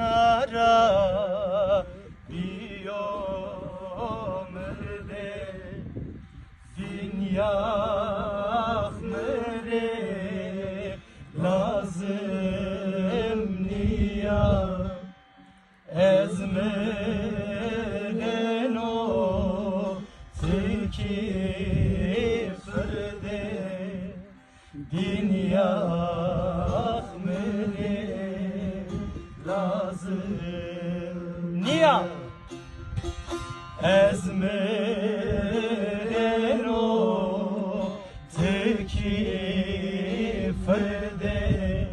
Nadinara biyomerde dünya mere lazım niya ezmeden o tilki fırde dünya lazım niya ezmeren o teki ferde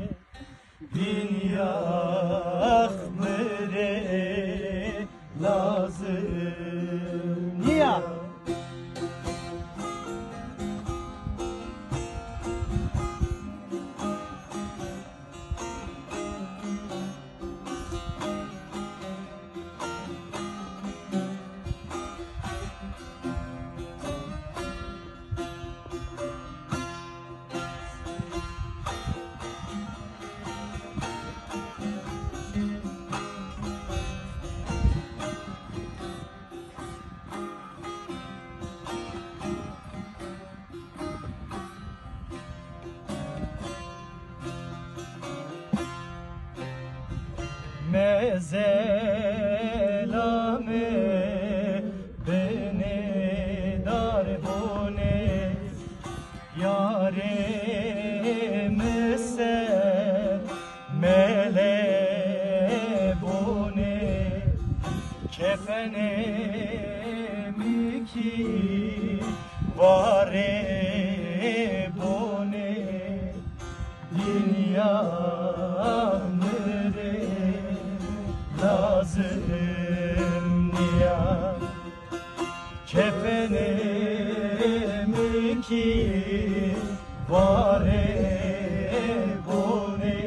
dünya mere lazım niya mezelame beni darbone yare mese mele bone kefene miki vare bone dünya lazım niya kefenim ki vare bone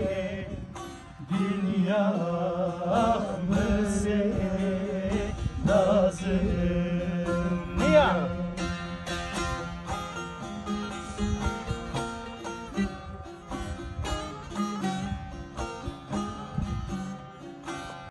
dünya mıse lazım